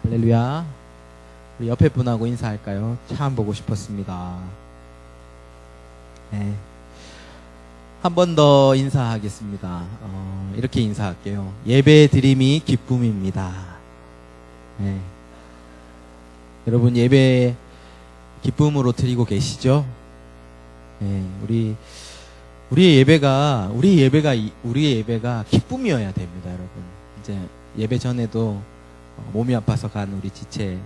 할렐루야. 우리 옆에 분하고 인사할까요? 참 보고 싶었습니다. 네. 한 번 더 인사하겠습니다. 이렇게 인사할게요. 예배 드림이 기쁨입니다. 네. 여러분 예배 기쁨으로 드리고 계시죠? 네. 우리의 예배가 기쁨이어야 됩니다, 여러분. 이제 예배 전에도 몸이 아파서 간 우리 지체,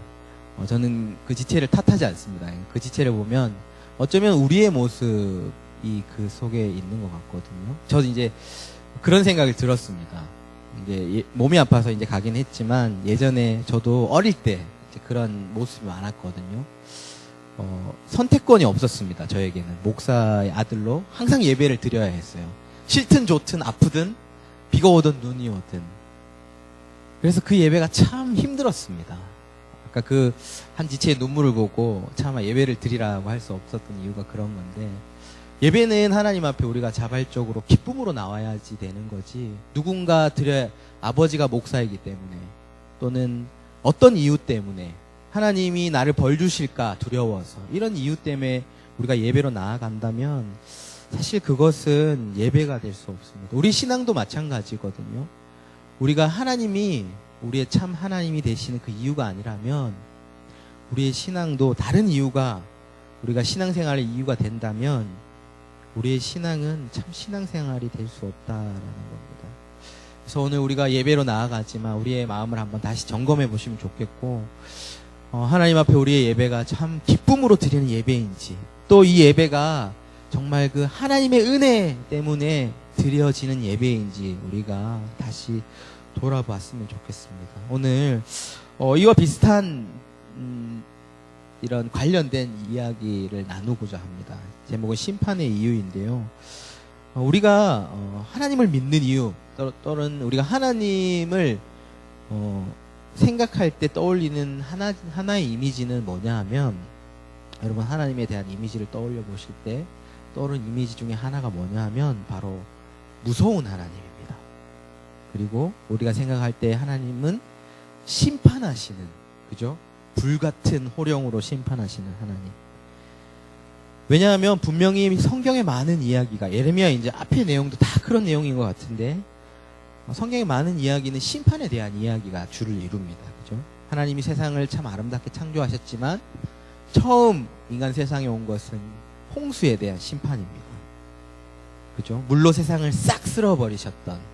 저는 그 지체를 탓하지 않습니다. 그 지체를 보면 어쩌면 우리의 모습이 그 속에 있는 것 같거든요. 저도 이제 그런 생각을 들었습니다. 이제 몸이 아파서 이제 가긴 했지만 예전에 저도 어릴 때 이제 그런 모습이 많았거든요. 선택권이 없었습니다. 저에게는 목사의 아들로 항상 예배를 드려야 했어요. 싫든 좋든 아프든 비가 오든 눈이 오든. 그래서 그 예배가 참 힘들었습니다. 아까 그 한 지체의 눈물을 보고 차마 예배를 드리라고 할 수 없었던 이유가 그런 건데, 예배는 하나님 앞에 우리가 자발적으로 기쁨으로 나와야지 되는 거지, 누군가 드려야, 아버지가 목사이기 때문에 또는 어떤 이유 때문에 하나님이 나를 벌 주실까 두려워서 이런 이유 때문에 우리가 예배로 나아간다면 사실 그것은 예배가 될 수 없습니다. 우리 신앙도 마찬가지거든요. 우리가 하나님이 우리의 참 하나님이 되시는 그 이유가 아니라면 우리의 신앙도 다른 이유가, 우리가 신앙생활의 이유가 된다면 우리의 신앙은 참 신앙생활이 될 수 없다라는 겁니다. 그래서 오늘 우리가 예배로 나아가지만 우리의 마음을 한번 다시 점검해 보시면 좋겠고, 하나님 앞에 우리의 예배가 참 기쁨으로 드리는 예배인지, 또 이 예배가 정말 그 하나님의 은혜 때문에 드려지는 예배인지 우리가 다시 돌아봤으면 좋겠습니다. 오늘 이와 비슷한 이런 관련된 이야기를 나누고자 합니다. 제목은 심판의 이유인데요. 우리가 하나님을 믿는 이유, 또는 우리가 하나님을 생각할 때 떠올리는 하나의 이미지는 뭐냐 하면, 여러분 하나님에 대한 이미지를 떠올려 보실 때 떠오르는 이미지 중에 하나가 뭐냐 하면 바로 무서운 하나님입니다. 그리고 우리가 생각할 때 하나님은 심판하시는, 그죠? 불같은 호령으로 심판하시는 하나님. 왜냐하면 분명히 성경에 많은 이야기가, 예레미야 이제 앞의 내용도 다 그런 내용인 것 같은데, 성경에 많은 이야기는 심판에 대한 이야기가 주를 이룹니다. 그죠? 하나님이 세상을 참 아름답게 창조하셨지만 처음 인간 세상에 온 것은 홍수에 대한 심판입니다. 그죠? 물로 세상을 싹 쓸어버리셨던,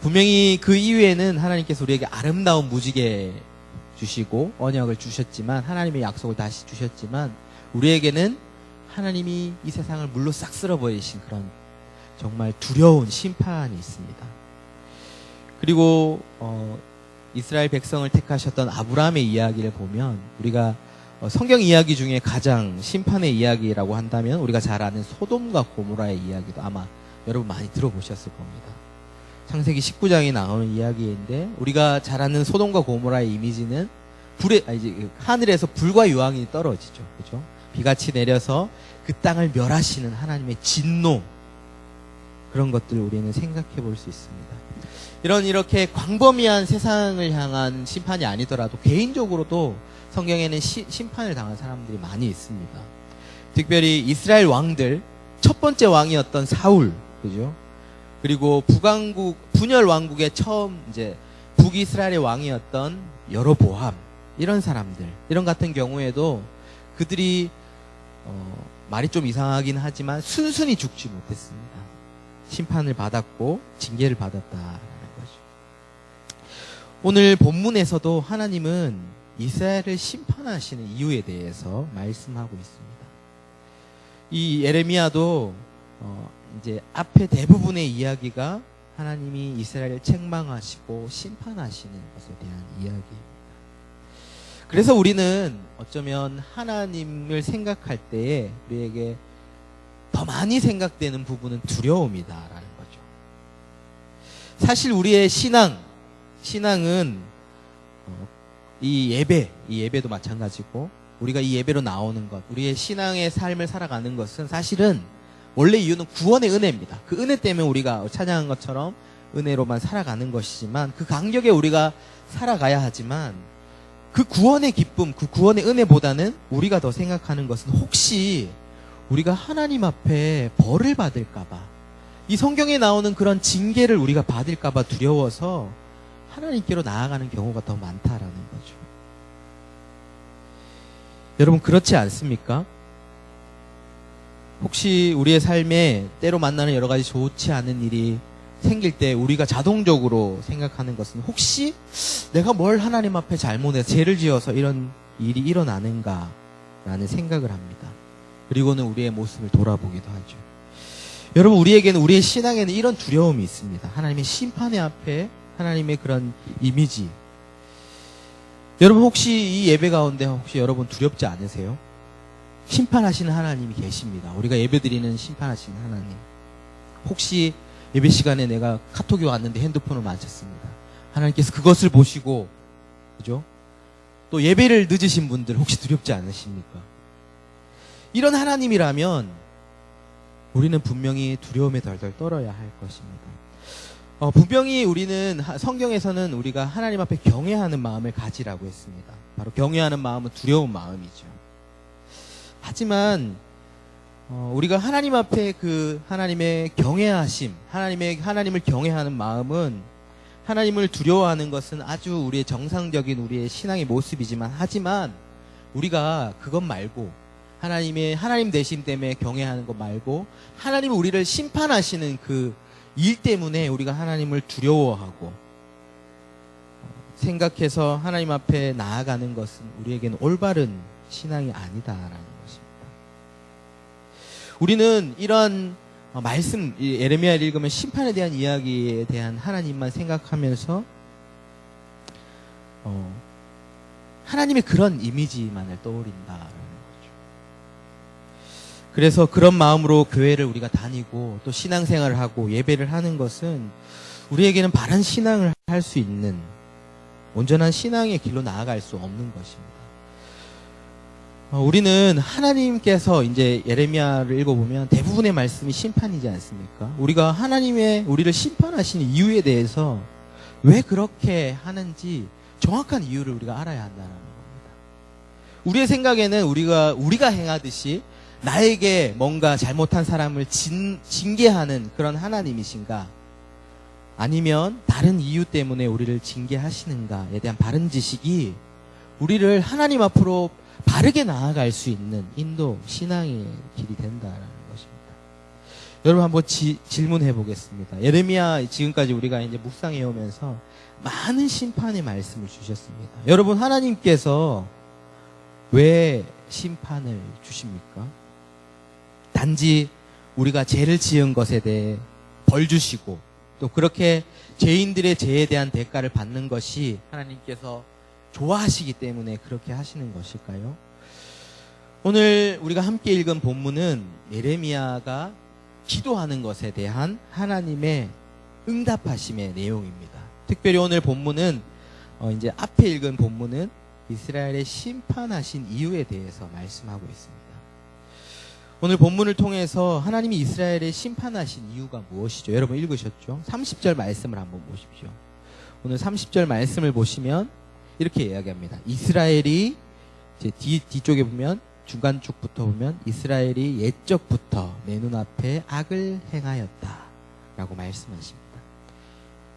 분명히 그 이후에는 하나님께서 우리에게 아름다운 무지개 주시고 언약을 주셨지만, 하나님의 약속을 다시 주셨지만, 우리에게는 하나님이 이 세상을 물로 싹 쓸어버리신 그런 정말 두려운 심판이 있습니다. 그리고 이스라엘 백성을 택하셨던 아브라함의 이야기를 보면, 우리가 성경 이야기 중에 가장 심판의 이야기라고 한다면 우리가 잘 아는 소돔과 고모라의 이야기도 아마 여러분 많이 들어보셨을 겁니다. 창세기 19장에 나오는 이야기인데, 우리가 잘 아는 소돔과 고모라의 이미지는 하늘에서 불과 유황이 떨어지죠. 그죠? 비같이 내려서 그 땅을 멸하시는 하나님의 진노, 그런 것들을 우리는 생각해 볼 수 있습니다. 이렇게 광범위한 세상을 향한 심판이 아니더라도 개인적으로도 성경에는 심판을 당한 사람들이 많이 있습니다. 특별히 이스라엘 왕들, 첫 번째 왕이었던 사울, 그죠? 그리고 분열 왕국의 처음 이제 북이스라엘의 왕이었던 여로보암, 이런 사람들, 이런 같은 경우에도 그들이 말이 좀 이상하긴 하지만 순순히 죽지 못했습니다. 심판을 받았고 징계를 받았다라는 거죠. 오늘 본문에서도 하나님은 이스라엘을 심판하시는 이유에 대해서 말씀하고 있습니다. 이 예레미야도 이제 앞에 대부분의 이야기가 하나님이 이스라엘을 책망하시고 심판하시는 것에 대한 이야기입니다. 그래서 우리는 어쩌면 하나님을 생각할 때에 우리에게 더 많이 생각되는 부분은 두려움이다라는 거죠. 사실 우리의 신앙은 이 예배도 마찬가지고, 우리가 이 예배로 나오는 것, 우리의 신앙의 삶을 살아가는 것은 사실은 원래 이유는 구원의 은혜입니다. 그 은혜 때문에 우리가 찬양한 것처럼 은혜로만 살아가는 것이지만, 그 간격에 우리가 살아가야 하지만, 그 구원의 기쁨, 그 구원의 은혜보다는 우리가 더 생각하는 것은 혹시 우리가 하나님 앞에 벌을 받을까봐, 이 성경에 나오는 그런 징계를 우리가 받을까봐 두려워서 하나님께로 나아가는 경우가 더 많다라는 거죠. 여러분, 그렇지 않습니까? 혹시 우리의 삶에 때로 만나는 여러 가지 좋지 않은 일이 생길 때 우리가 자동적으로 생각하는 것은 혹시 내가 뭘 하나님 앞에 잘못해서 죄를 지어서 이런 일이 일어나는가라는 생각을 합니다. 그리고는 우리의 모습을 돌아보기도 하죠. 여러분, 우리에게는, 우리의 신앙에는 이런 두려움이 있습니다. 하나님의 심판의 앞에 하나님의 그런 이미지. 여러분, 혹시 이 예배 가운데 혹시 여러분 두렵지 않으세요? 심판하시는 하나님이 계십니다. 우리가 예배드리는 심판하시는 하나님. 혹시 예배 시간에 내가 카톡이 왔는데 핸드폰을 만졌습니다. 하나님께서 그것을 보시고, 그죠? 또 예배를 늦으신 분들 혹시 두렵지 않으십니까? 이런 하나님이라면 우리는 분명히 두려움에 덜덜 떨어야 할 것입니다. 분명히 우리는, 성경에서는 우리가 하나님 앞에 경외하는 마음을 가지라고 했습니다. 바로 경외하는 마음은 두려운 마음이죠. 하지만 우리가 하나님 앞에 그 하나님의 경외하심, 하나님을 경외하는 마음은, 하나님을 두려워하는 것은 아주 우리의 정상적인 우리의 신앙의 모습이지만, 하지만 우리가 그것 말고, 하나님 되심 때문에 경외하는 것 말고, 하나님이 우리를 심판하시는 그 일 때문에 우리가 하나님을 두려워하고 생각해서 하나님 앞에 나아가는 것은 우리에게는 올바른 신앙이 아니다라는 것입니다. 우리는 이런 말씀, 예레미야를 읽으면 심판에 대한 이야기에 대한 하나님만 생각하면서 하나님의 그런 이미지만을 떠올린다라는 거죠. 그래서 그런 마음으로 교회를 우리가 다니고 또 신앙생활을 하고 예배를 하는 것은 우리에게는 바른 신앙을 할 수 있는, 온전한 신앙의 길로 나아갈 수 없는 것입니다. 우리는 하나님께서, 이제 예레미야를 읽어보면 대부분의 말씀이 심판이지 않습니까? 우리가 하나님의 우리를 심판하시는 이유에 대해서 왜 그렇게 하는지 정확한 이유를 우리가 알아야 한다는 겁니다. 우리의 생각에는 우리가 행하듯이 나에게 뭔가 잘못한 사람을 징계하는 그런 하나님이신가? 아니면 다른 이유 때문에 우리를 징계하시는가에 대한 바른 지식이 우리를 하나님 앞으로 바르게 나아갈 수 있는 인도, 신앙의 길이 된다라는 것입니다. 여러분, 한번 질문해 보겠습니다. 예레미야, 지금까지 우리가 이제 묵상해 오면서 많은 심판의 말씀을 주셨습니다. 여러분, 하나님께서 왜 심판을 주십니까? 단지 우리가 죄를 지은 것에 대해 벌 주시고, 또 그렇게 죄인들의 죄에 대한 대가를 받는 것이 하나님께서 좋아하시기 때문에 그렇게 하시는 것일까요? 오늘 우리가 함께 읽은 본문은 예레미야가 기도하는 것에 대한 하나님의 응답하심의 내용입니다. 특별히 오늘 본문은 이제 앞에 읽은 본문은 이스라엘의 심판하신 이유에 대해서 말씀하고 있습니다. 오늘 본문을 통해서 하나님이 이스라엘의 심판하신 이유가 무엇이죠? 여러분 읽으셨죠? 30절 말씀을 한번 보십시오. 오늘 30절 말씀을 보시면 이렇게 이야기합니다. 이스라엘이, 이제 뒤쪽에 보면, 중간 쪽부터 보면, 이스라엘이 옛적부터 내 눈앞에 악을 행하였다 라고 말씀하십니다.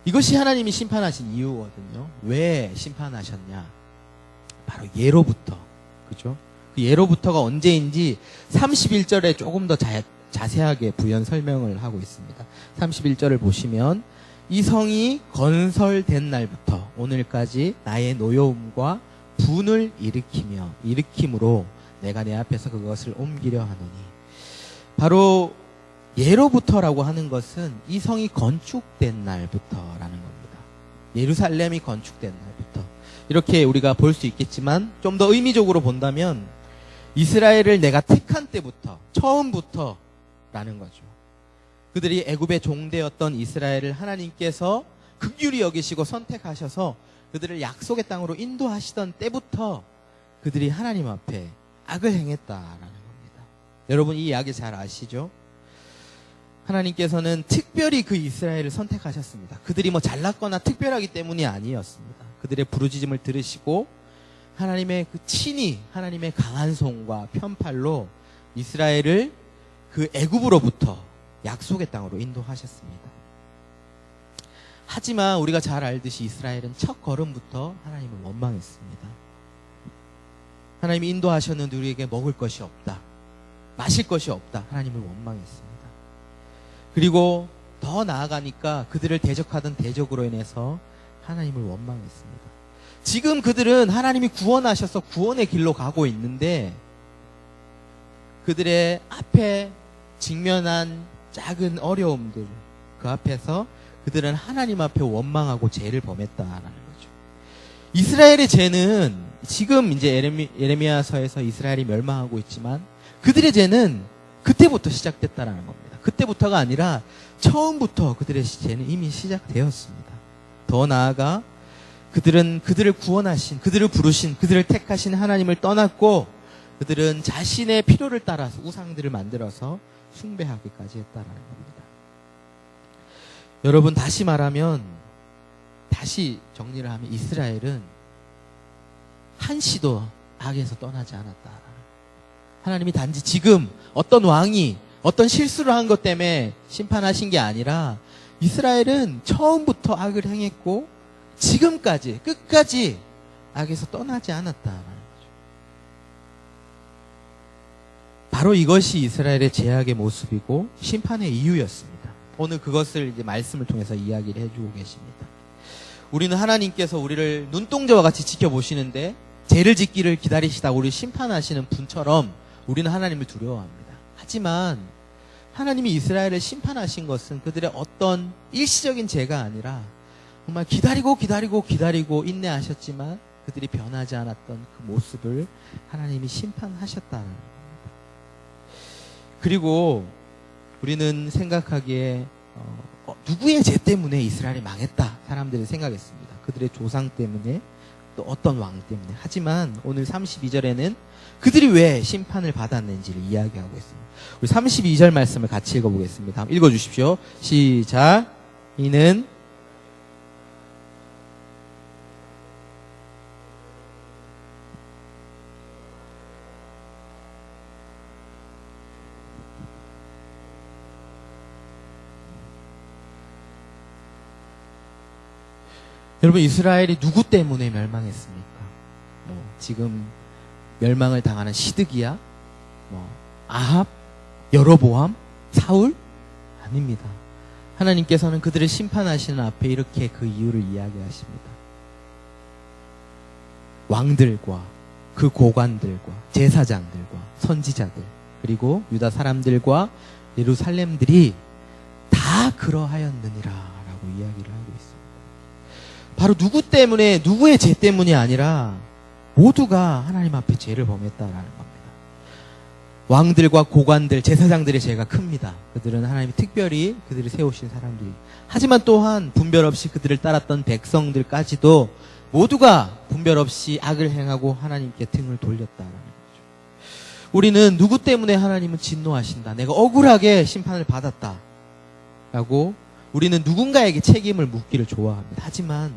이것이 하나님이 심판하신 이유거든요. 왜 심판하셨냐? 바로 예로부터, 그죠? 그 예로부터가 언제인지 31절에 조금 더 자세하게 부연 설명을 하고 있습니다. 31절을 보시면, 이 성이 건설된 날부터 오늘까지 나의 노여움과 분을 일으킴으로 내가 내 앞에서 그것을 옮기려 하노니. 바로 예로부터라고 하는 것은 이 성이 건축된 날부터라는 겁니다. 예루살렘이 건축된 날부터. 이렇게 우리가 볼 수 있겠지만, 좀 더 의미적으로 본다면 이스라엘을 내가 택한 때부터, 처음부터라는 거죠. 그들이 애굽의 종되었던 이스라엘을 하나님께서 긍휼히 여기시고 선택하셔서 그들을 약속의 땅으로 인도하시던 때부터 그들이 하나님 앞에 악을 행했다라는 겁니다. 여러분, 이 이야기 잘 아시죠? 하나님께서는 특별히 그 이스라엘을 선택하셨습니다. 그들이 뭐 잘났거나 특별하기 때문이 아니었습니다. 그들의 부르짖음을 들으시고 하나님의 그 친히 하나님의 강한 손과 편팔로 이스라엘을 그 애굽으로부터 약속의 땅으로 인도하셨습니다. 하지만 우리가 잘 알듯이 이스라엘은 첫 걸음부터 하나님을 원망했습니다. 하나님이 인도하셨는데 우리에게 먹을 것이 없다, 마실 것이 없다, 하나님을 원망했습니다. 그리고 더 나아가니까 그들을 대적하던 대적으로 인해서 하나님을 원망했습니다. 지금 그들은 하나님이 구원하셔서 구원의 길로 가고 있는데 그들의 앞에 직면한 작은 어려움들, 그 앞에서 그들은 하나님 앞에 원망하고 죄를 범했다라는 거죠. 이스라엘의 죄는 지금 이제 예레미야서에서 이스라엘이 멸망하고 있지만 그들의 죄는 그때부터 시작됐다라는 겁니다. 그때부터가 아니라 처음부터 그들의 죄는 이미 시작되었습니다. 더 나아가 그들은 그들을 구원하신, 그들을 부르신, 그들을 택하신 하나님을 떠났고 그들은 자신의 필요를 따라서 우상들을 만들어서 숭배하기까지 했다라는 겁니다. 여러분, 다시 말하면, 다시 정리를 하면 이스라엘은 한시도 악에서 떠나지 않았다. 하나님이 단지 지금 어떤 왕이 어떤 실수를 한 것 때문에 심판하신 게 아니라 이스라엘은 처음부터 악을 행했고 지금까지 끝까지 악에서 떠나지 않았다라는 거죠. 바로 이것이 이스라엘의 죄악의 모습이고 심판의 이유였습니다. 오늘 그것을 이제 말씀을 통해서 이야기를 해주고 계십니다. 우리는 하나님께서 우리를 눈동자와 같이 지켜보시는데 죄를 짓기를 기다리시다 우리를 심판하시는 분처럼 우리는 하나님을 두려워합니다. 하지만 하나님이 이스라엘을 심판하신 것은 그들의 어떤 일시적인 죄가 아니라 정말 기다리고 인내하셨지만 그들이 변하지 않았던 그 모습을 하나님이 심판하셨다는 겁니다. 그리고 우리는 생각하기에 누구의 죄 때문에 이스라엘이 망했다 사람들이 생각했습니다. 그들의 조상 때문에 또 어떤 왕 때문에. 하지만 오늘 32절에는 그들이 왜 심판을 받았는지를 이야기하고 있습니다. 우리 32절 말씀을 같이 읽어보겠습니다. 한번 읽어주십시오. 시작. 이는 여러분, 이스라엘이 누구 때문에 멸망했습니까? 지금 멸망을 당하는 시드기야, 아합, 여로보암, 사울? 아닙니다. 하나님께서는 그들을 심판하시는 앞에 이렇게 그 이유를 이야기하십니다. 왕들과 그 고관들과 제사장들과 선지자들 그리고 유다 사람들과 예루살렘들이 다 그러하였느니라 라고 이야기를 하고 있습니다. 바로 누구 때문에, 누구의 죄 때문이 아니라 모두가 하나님 앞에 죄를 범했다라는 겁니다. 왕들과 고관들, 제사장들의 죄가 큽니다. 그들은 하나님이 특별히 그들을 세우신 사람들이. 하지만 또한 분별 없이 그들을 따랐던 백성들까지도 모두가 분별 없이 악을 행하고 하나님께 등을 돌렸다라는 거죠. 우리는 누구 때문에 하나님은 진노하신다, 내가 억울하게 심판을 받았다 라고 우리는 누군가에게 책임을 묻기를 좋아합니다. 하지만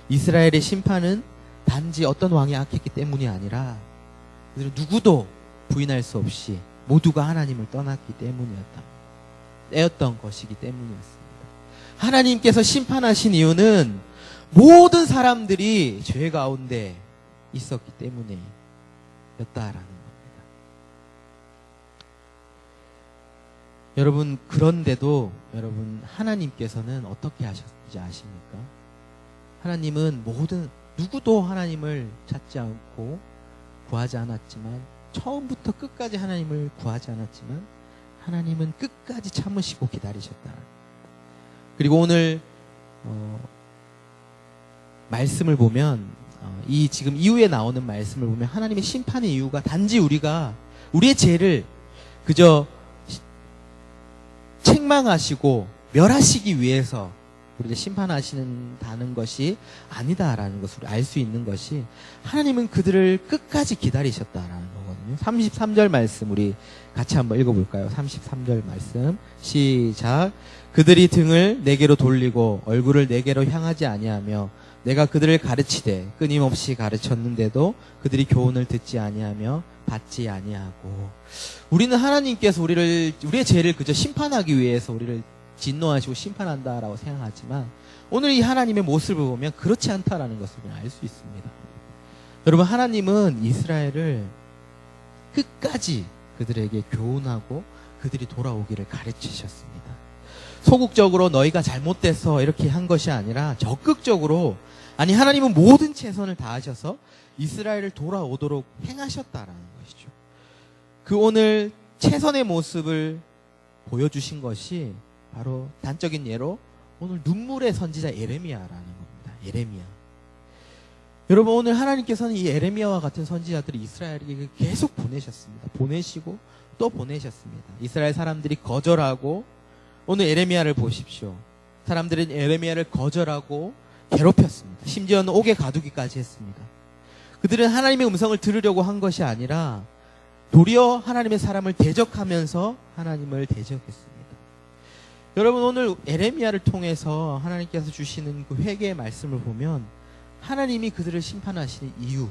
이스라엘의 심판은 단지 어떤 왕이 악했기 때문이 아니라 그들은 누구도 부인할 수 없이 모두가 하나님을 떠났기 때문이었다. 떼었던 것이기 때문이었습니다. 하나님께서 심판하신 이유는 모든 사람들이 죄 가운데 있었기 때문이었다라는 겁니다. 여러분, 그런데도 여러분, 하나님께서는 어떻게 하셨는지 아십니까? 하나님은 누구도 하나님을 찾지 않고 구하지 않았지만, 처음부터 끝까지 하나님을 구하지 않았지만 하나님은 끝까지 참으시고 기다리셨다. 그리고 오늘 말씀을 보면 이 지금 이후에 나오는 말씀을 보면 하나님의 심판의 이유가 단지 우리가 우리의 죄를 그저 책망하시고 멸하시기 위해서 우리를 심판하시는다는 것이 아니다라는 것을 알 수 있는 것이, 하나님은 그들을 끝까지 기다리셨다라는 거거든요. 33절 말씀 우리 같이 한번 읽어볼까요? 33절 말씀 시작. 그들이 등을 내게로 돌리고 얼굴을 내게로 향하지 아니하며 내가 그들을 가르치되 끊임없이 가르쳤는데도 그들이 교훈을 듣지 아니하며 받지 아니하고. 우리는 하나님께서 우리의 죄를 그저 심판하기 위해서 우리를 진노하시고 심판한다라고 생각하지만 오늘 이 하나님의 모습을 보면 그렇지 않다라는 것을 알 수 있습니다. 여러분, 하나님은 이스라엘을 끝까지 그들에게 교훈하고 그들이 돌아오기를 가르치셨습니다. 소극적으로 너희가 잘못돼서 이렇게 한 것이 아니라 적극적으로, 아니 하나님은 모든 최선을 다하셔서 이스라엘을 돌아오도록 행하셨다라는 것이죠. 그 오늘 최선의 모습을 보여주신 것이 바로 단적인 예로 오늘 눈물의 선지자 예레미야라는 겁니다. 예레미야. 여러분, 오늘 하나님께서는 이 예레미야와 같은 선지자들이 이스라엘에게 계속 보내셨습니다. 보내시고 또 보내셨습니다. 이스라엘 사람들이 거절하고, 오늘 예레미야를 보십시오. 사람들은 예레미야를 거절하고 괴롭혔습니다. 심지어는 옥에 가두기까지 했습니다. 그들은 하나님의 음성을 들으려고 한 것이 아니라 도리어 하나님의 사람을 대적하면서 하나님을 대적했습니다. 여러분, 오늘 예레미야를 통해서 하나님께서 주시는 그 회개의 말씀을 보면 하나님이 그들을 심판하시는 이유,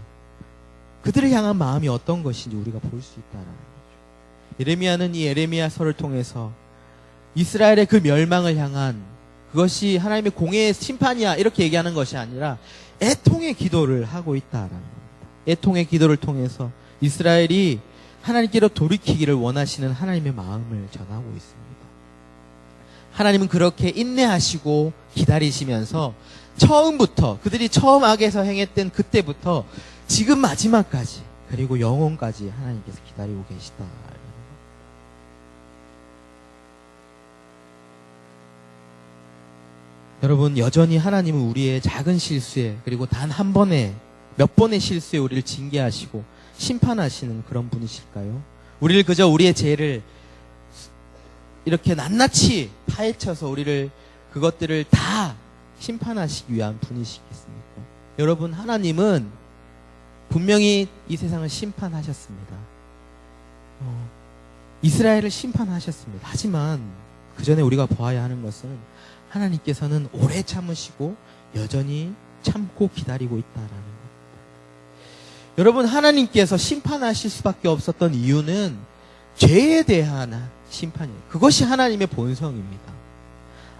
그들을 향한 마음이 어떤 것인지 우리가 볼 수 있다는 거죠. 예레미야는 이 예레미야서를 통해서 이스라엘의 그 멸망을 향한, 그것이 하나님의 공의의 심판이야 이렇게 얘기하는 것이 아니라 애통의 기도를 하고 있다라는 겁니다. 애통의 기도를 통해서 이스라엘이 하나님께로 돌이키기를 원하시는 하나님의 마음을 전하고 있습니다. 하나님은 그렇게 인내하시고 기다리시면서 처음부터, 그들이 처음 악에서 행했던 그때부터 지금 마지막까지, 그리고 영원까지 하나님께서 기다리고 계시다. 여러분, 여전히 하나님은 우리의 작은 실수에, 그리고 단 한 번에, 몇 번의 실수에 우리를 징계하시고 심판하시는 그런 분이실까요? 우리를 그저 우리의 죄를 이렇게 낱낱이 파헤쳐서 우리를, 그것들을 다 심판하시기 위한 분이시겠습니까? 여러분, 하나님은 분명히 이 세상을 심판하셨습니다. 이스라엘을 심판하셨습니다. 하지만 그 전에 우리가 보아야 하는 것은 하나님께서는 오래 참으시고 여전히 참고 기다리고 있다라는 겁니다. 여러분, 하나님께서 심판하실 수밖에 없었던 이유는 죄에 대한 심판이에요. 그것이 하나님의 본성입니다.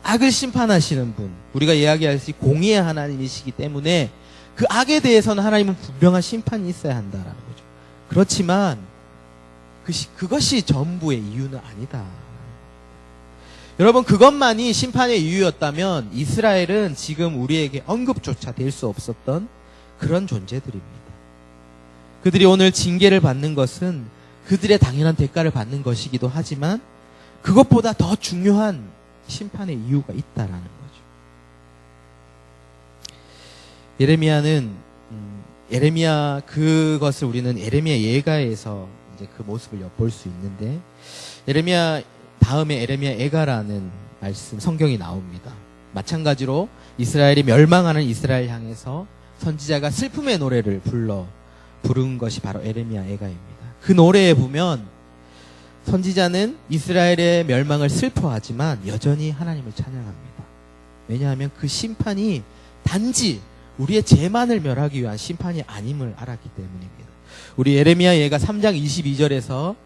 악을 심판하시는 분, 우리가 이야기할 수 있는 공의의 하나님이시기 때문에 그 악에 대해서는 하나님은 분명한 심판이 있어야 한다라는 거죠. 그렇지만 그것이 전부의 이유는 아니다. 여러분, 그것만이 심판의 이유였다면 이스라엘은 지금 우리에게 언급조차 될 수 없었던 그런 존재들입니다. 그들이 오늘 징계를 받는 것은 그들의 당연한 대가를 받는 것이기도 하지만 그것보다 더 중요한 심판의 이유가 있다라는 거죠. 예레미야 그것을 우리는 예레미야 예가에서 이제 그 모습을 엿볼 수 있는데, 예레미야 다음에 예레미야 예가라는 말씀 성경이 나옵니다. 마찬가지로 이스라엘이 멸망하는 이스라엘 향해서 선지자가 슬픔의 노래를 부른 것이 바로 예레미야 예가입니다. 그 노래에 보면 선지자는 이스라엘의 멸망을 슬퍼하지만 여전히 하나님을 찬양합니다. 왜냐하면 그 심판이 단지 우리의 죄만을 멸하기 위한 심판이 아님을 알았기 때문입니다. 우리 예레미야 예가 3장 22절에서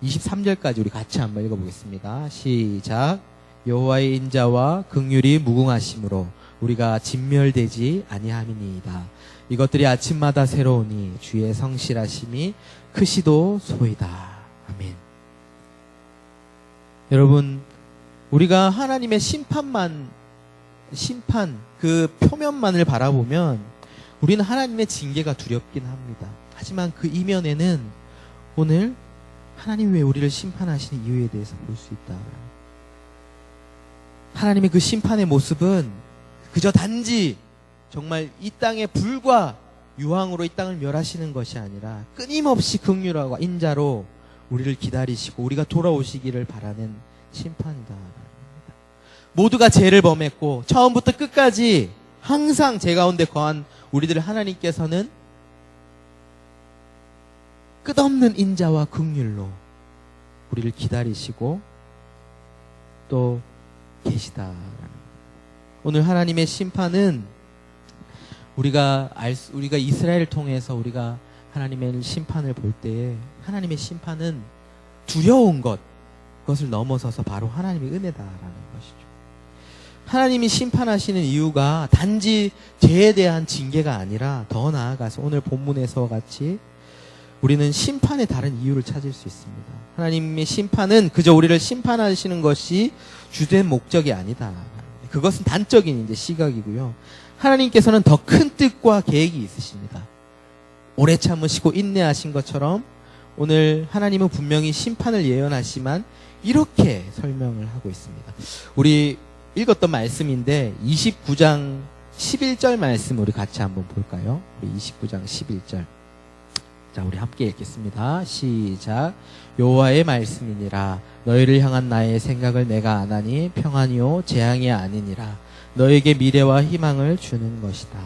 23절까지 우리 같이 한번 읽어보겠습니다. 시작. 여호와의 인자와 긍휼이 무궁하심으로 우리가 진멸되지 아니함이니이다. 이것들이 아침마다 새로우니 주의 성실하심이 크시도 소이다. 아멘. 여러분, 우리가 하나님의 심판 그 표면만을 바라보면 우리는 하나님의 징계가 두렵긴 합니다. 하지만 그 이면에는 오늘 하나님 왜 우리를 심판하시는 이유에 대해서 볼 수 있다. 하나님의 그 심판의 모습은 그저 단지 정말 이 땅의 불과 유황으로 이 땅을 멸하시는 것이 아니라 끊임없이 긍휼하고 인자로 우리를 기다리시고 우리가 돌아오시기를 바라는 심판이다. 모두가 죄를 범했고 처음부터 끝까지 항상 죄 가운데 거한 우리들 하나님께서는 끝없는 인자와 긍휼로 우리를 기다리시고 또 계시다. 오늘 하나님의 심판은 우리가 이스라엘을 통해서 우리가 하나님의 심판을 볼 때에 하나님의 심판은 두려운 그것을 넘어서서 바로 하나님의 은혜다라는 것이죠. 하나님이 심판하시는 이유가 단지 죄에 대한 징계가 아니라 더 나아가서 오늘 본문에서와 같이 우리는 심판의 다른 이유를 찾을 수 있습니다. 하나님의 심판은 그저 우리를 심판하시는 것이 주된 목적이 아니다. 그것은 단적인 이제 시각이고요. 하나님께서는 더 큰 뜻과 계획이 있으십니다. 오래 참으시고 인내하신 것처럼 오늘 하나님은 분명히 심판을 예언하시지만 이렇게 설명을 하고 있습니다. 우리 읽었던 말씀인데 29장 11절 말씀 우리 같이 한번 볼까요? 우리 29장 11절. 자, 우리 함께 읽겠습니다. 시작. 여호와의 말씀이니라. 너희를 향한 나의 생각을 내가 아나니 평안이요 재앙이 아니니라. 너에게 미래와 희망을 주는 것이다.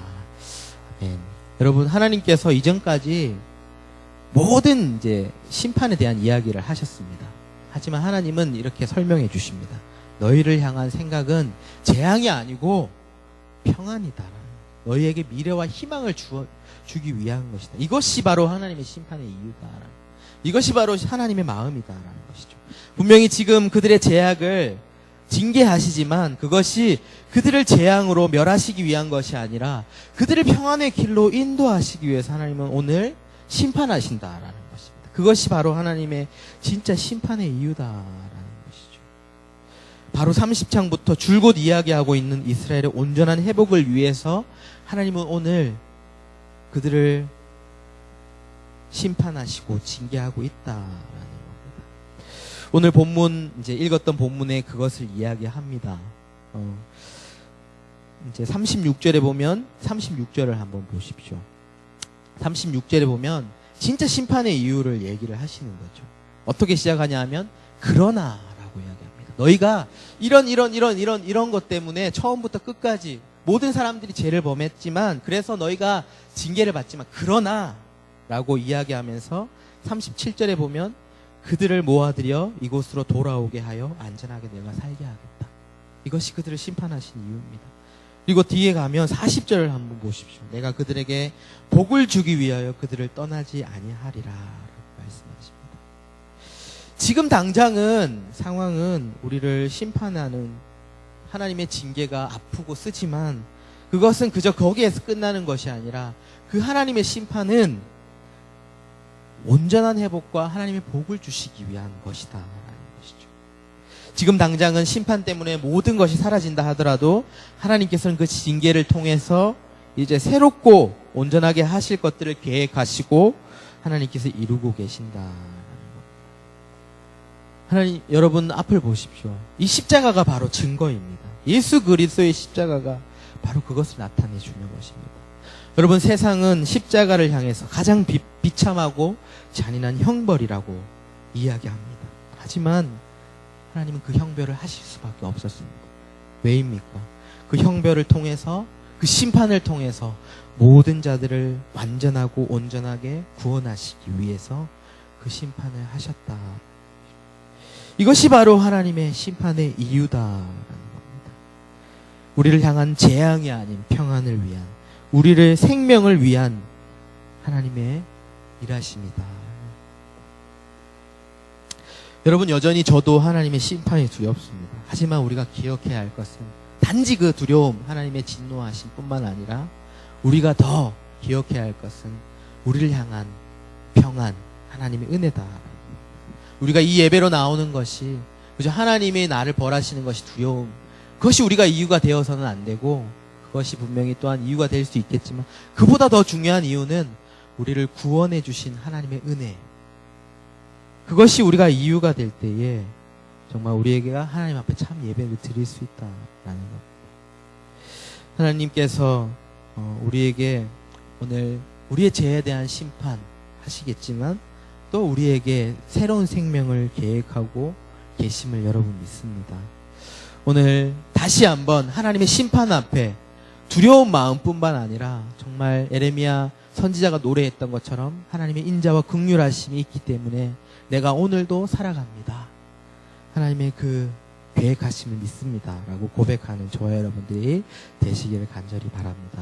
아멘. 여러분, 하나님께서 이전까지 모든 이제 심판에 대한 이야기를 하셨습니다. 하지만 하나님은 이렇게 설명해 주십니다. 너희를 향한 생각은 재앙이 아니고 평안이다. 너희에게 미래와 희망을 주기 위한 것이다. 이것이 바로 하나님의 심판의 이유다. 이것이 바로 하나님의 마음이다라는 것이죠. 분명히 지금 그들의 죄악을 징계하시지만 그것이 그들을 재앙으로 멸하시기 위한 것이 아니라 그들을 평안의 길로 인도하시기 위해서 하나님은 오늘 심판하신다라는 것입니다. 그것이 바로 하나님의 진짜 심판의 이유다라는 것이죠. 바로 30장부터 줄곧 이야기하고 있는 이스라엘의 온전한 회복을 위해서 하나님은 오늘 그들을 심판하시고 징계하고 있다라는 겁니다. 오늘 본문 이제 읽었던 본문에 그것을 이야기합니다. 이제 36절에 보면 36절을 한번 보십시오. 36절에 보면 진짜 심판의 이유를 얘기를 하시는 거죠. 어떻게 시작하냐 하면 그러나라고 이야기합니다. 너희가 이런 것 때문에 처음부터 끝까지 모든 사람들이 죄를 범했지만 그래서 너희가 징계를 받지만 그러나 라고 이야기하면서 37절에 보면 그들을 모아들여 이곳으로 돌아오게 하여 안전하게 내가 살게 하겠다. 이것이 그들을 심판하신 이유입니다. 그리고 뒤에 가면 40절을 한번 보십시오. 내가 그들에게 복을 주기 위하여 그들을 떠나지 아니하리라 라고 말씀하십니다. 지금 당장은 상황은 우리를 심판하는 하나님의 징계가 아프고 쓰지만 그것은 그저 거기에서 끝나는 것이 아니라 그 하나님의 심판은 온전한 회복과 하나님의 복을 주시기 위한 것이다 라는 것이죠. 지금 당장은 심판 때문에 모든 것이 사라진다 하더라도 하나님께서는 그 징계를 통해서 이제 새롭고 온전하게 하실 것들을 계획하시고 하나님께서 이루고 계신다. 하나님, 여러분 앞을 보십시오. 이 십자가가 바로 증거입니다. 예수 그리스도의 십자가가 바로 그것을 나타내 주는 것입니다. 여러분, 세상은 십자가를 향해서 가장 비참하고 잔인한 형벌이라고 이야기합니다. 하지만 하나님은 그 형벌을 하실 수밖에 없었습니다. 왜입니까? 그 형벌을 통해서 그 심판을 통해서 모든 자들을 완전하고 온전하게 구원하시기 위해서 그 심판을 하셨다. 이것이 바로 하나님의 심판의 이유다라는 겁니다. 우리를 향한 재앙이 아닌 평안을 위한, 우리를 생명을 위한 하나님의 일하심이다. 여러분, 여전히 저도 하나님의 심판이 두렵습니다. 하지만 우리가 기억해야 할 것은 단지 그 두려움, 하나님의 진노하심 뿐만 아니라 우리가 더 기억해야 할 것은 우리를 향한 평안, 하나님의 은혜다. 우리가 이 예배로 나오는 것이 그저 하나님이 나를 벌하시는 것이 두려움, 그것이 우리가 이유가 되어서는 안 되고 그것이 분명히 또한 이유가 될 수 있겠지만 그보다 더 중요한 이유는 우리를 구원해 주신 하나님의 은혜, 그것이 우리가 이유가 될 때에 정말 우리에게가 하나님 앞에 참 예배를 드릴 수 있다라는 것. 하나님께서 우리에게 오늘 우리의 죄에 대한 심판 하시겠지만 또 우리에게 새로운 생명을 계획하고 계심을 여러분 믿습니다. 오늘 다시 한번 하나님의 심판 앞에 두려운 마음뿐만 아니라 정말 에레미야 선지자가 노래했던 것처럼 하나님의 인자와 긍휼하심이 있기 때문에 내가 오늘도 살아갑니다. 하나님의 그 계획하심을 믿습니다 라고 고백하는 저와 여러분들이 되시기를 간절히 바랍니다.